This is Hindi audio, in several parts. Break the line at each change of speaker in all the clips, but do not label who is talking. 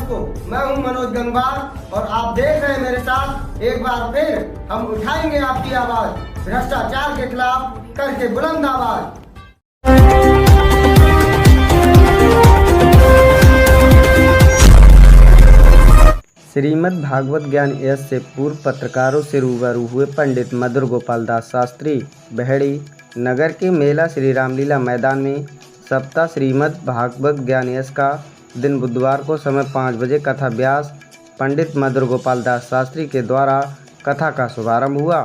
नमस्को, मैं हूं मनोज गंगवार और आप देख रहे हैं मेरे साथ। एक बार फिर हम उठाएंगे आपकी आवाज, भ्रष्टाचार के खिलाफ करके बुलंद आवाज। श्रीमद् भागवत ज्ञान यश से पूर्व पत्रकारों से रूबरू हुए पंडित मधुर गोपाल दास शास्त्री बहेड़ी नगर के मेला श्री रामलीला मैदान में सप्ताह श्रीमद् भागवत ज्ञान यश का दिन बुधवार को समय 5 बजे कथा व्यास पंडित मधुर गोपाल दास शास्त्री के द्वारा कथा का शुभारंभ हुआ।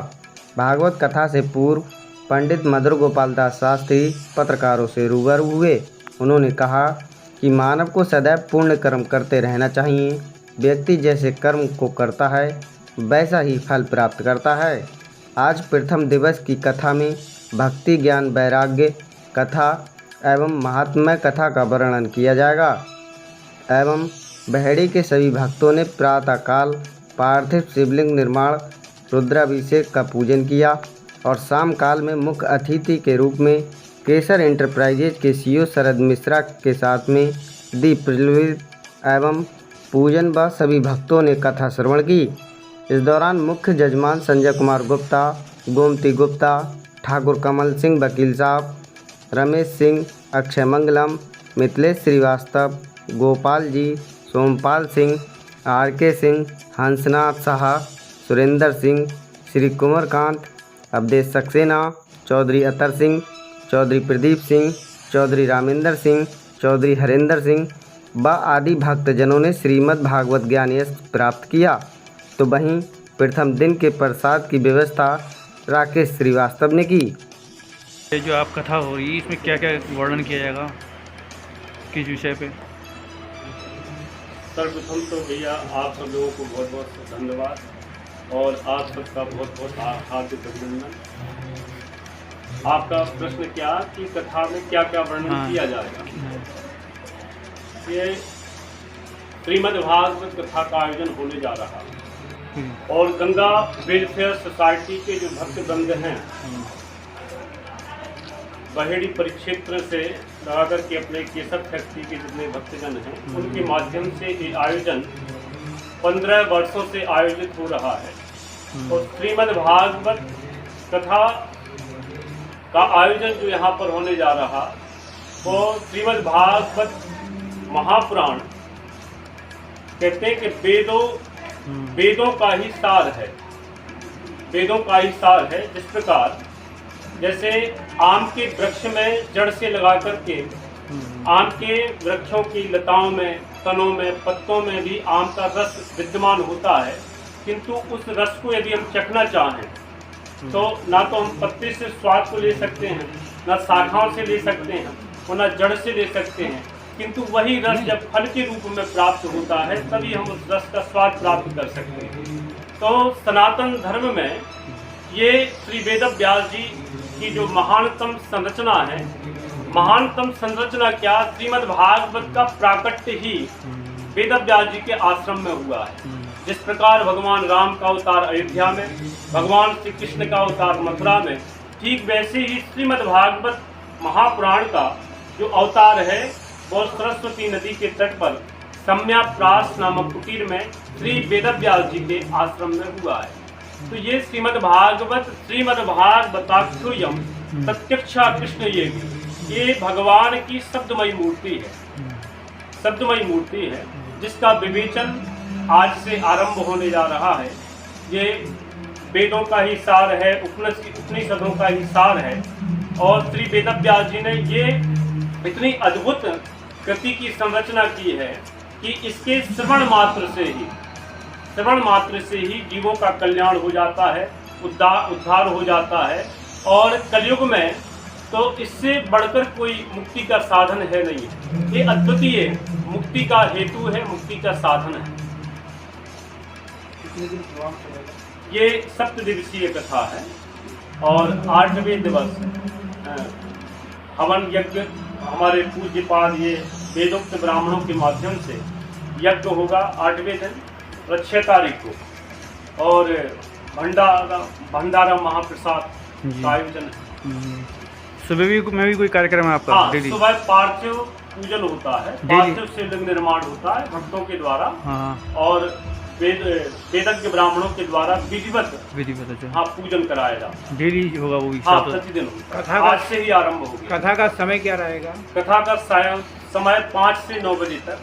भागवत कथा से पूर्व पंडित मधुर गोपाल दास शास्त्री पत्रकारों से रूबरू हुए। उन्होंने कहा कि मानव को सदैव पुण्य कर्म करते रहना चाहिए। व्यक्ति जैसे कर्म को करता है वैसा ही फल प्राप्त करता है। आज प्रथम दिवस की कथा में भक्ति ज्ञान वैराग्य कथा एवं महात्म्य कथा का वर्णन किया जाएगा एवं बहेड़ी के सभी भक्तों ने प्रातःकाल पार्थिव शिवलिंग निर्माण रुद्राभिषेक का पूजन किया और शाम काल में मुख्य अतिथि के रूप में केसर एंटरप्राइजेज के सीईओ शरद मिश्रा के साथ में दीप प्रज्वलित एवं पूजन व सभी भक्तों ने कथा श्रवण की। इस दौरान मुख्य जजमान संजय कुमार गुप्ता, गोमती गुप्ता, ठाकुर कमल सिंह वकील साहब, रमेश सिंह, अक्षय मंगलम, मिथिलेश श्रीवास्तव, गोपाल जी, सोमपाल सिंह, आर.के. सिंह, हंसनाथ साहा, सुरेंद्र सिंह, श्री कुंवरकांत, अवधेश सक्सेना, चौधरी अतर सिंह, चौधरी प्रदीप सिंह, चौधरी रामेंद्र सिंह, चौधरी हरेंद्र सिंह व आदि भक्तजनों ने श्रीमद् भागवत ज्ञान यश प्राप्त किया। तो वहीं प्रथम दिन के प्रसाद की व्यवस्था राकेश श्रीवास्तव ने की।
ये जो आप कथा हो रही है इसमें क्या क्या वर्णन किया जाएगा, किस विषय पे?
सर्वप्रथम तो भैया आप सब लोगों को बहुत बहुत धन्यवाद और आप सबका बहुत बहुत हार्दिक अभिनंदन। आपका प्रश्न क्या कि कथा में क्या क्या वर्णन किया जाएगा? ये श्रीमद् भागवत कथा का आयोजन होने जा रहा है और गंगा वेलफेयर सोसाइटी के जो भक्तवृंद हैं बहेड़ी परिक्षेत्र से लगाकर के अपने केसर फैक्ट्री के जितने भक्तजन हैं उनके माध्यम से ये आयोजन 15 वर्षों से आयोजित हो रहा है। और श्रीमद् भागवत कथा का आयोजन जो यहाँ पर होने जा रहा वो श्रीमद् भागवत महापुराण कहते हैं कि वेदों का ही सार है। वेदों का ही सार है। जिस प्रकार जैसे आम के वृक्ष में जड़ से लगा करके आम के वृक्षों की लताओं में, तनों में, पत्तों में भी आम का रस विद्यमान होता है, किंतु उस रस को यदि हम चखना चाहें तो ना तो हम पत्ते से स्वाद को ले सकते हैं, ना शाखाओं से ले सकते हैं और ना जड़ से ले सकते हैं, किंतु वही रस जब फल के रूप में प्राप्त होता है तभी हम उस रस का स्वाद प्राप्त कर सकते हैं। तो सनातन धर्म में ये श्री वेद व्यास जी की जो महानतम संरचना है, महानतम संरचना क्या, श्रीमद् भागवत का प्राकट्य ही वेद व्यास जी के आश्रम में हुआ है। जिस प्रकार भगवान राम का अवतार अयोध्या में, भगवान श्री कृष्ण का अवतार मथुरा में, ठीक वैसे ही श्रीमद् भागवत महापुराण का जो अवतार है वो सरस्वती नदी के तट पर सम्याप्रास नामक कुटीर में श्री वेद व्यास जी के आश्रम में हुआ है। तो ये श्रीमद् भागवताख्योयम प्रत्यक्षा कृष्ण ये भगवान की शब्दमयी मूर्ति है। शब्दमयी मूर्ति है जिसका विवेचन आज से आरंभ होने जा रहा है। ये वेदों का ही सार है, उपनिषदों का ही सार है और श्री वेद व्यास जी ने ये इतनी अद्भुत कृति की संरचना की है कि इसके श्रवण मात्र से ही जीवों का कल्याण हो जाता है, उद्धार हो जाता है। और कलयुग में तो इससे बढ़कर कोई मुक्ति का साधन है नहीं। ये अद्वितीय मुक्ति का हेतु है, मुक्ति का साधन है। ये 7 दिवसीय कथा है और 8वें दिवस हवन यज्ञ हमारे पूज्यपाद ये वेदोक्त ब्राह्मणों के माध्यम से यज्ञ होगा 8वें दिन और 6 तारीख को, और भंडारा महाप्रसाद का आयोजन है।
सुबह में भी कोई कार्यक्रम है आपका?
हाँ, सुबह पार्थिव पूजन होता है,
जी।
पार्थिव शिवलिंग निर्माण होता है भक्तों के द्वारा
हाँ
और वेदज्ञ ब्राह्मणों के द्वारा विधिवत
अच्छा
हाँ पूजन कराया जाता
डेली होगा वो भी
है। हाँ
सात-
प्रतिदिन होता है।
कथा का-
आज से ही आरंभ हो गया।
कथा का समय क्या रहेगा?
कथा का समय 5 से 9 बजे तक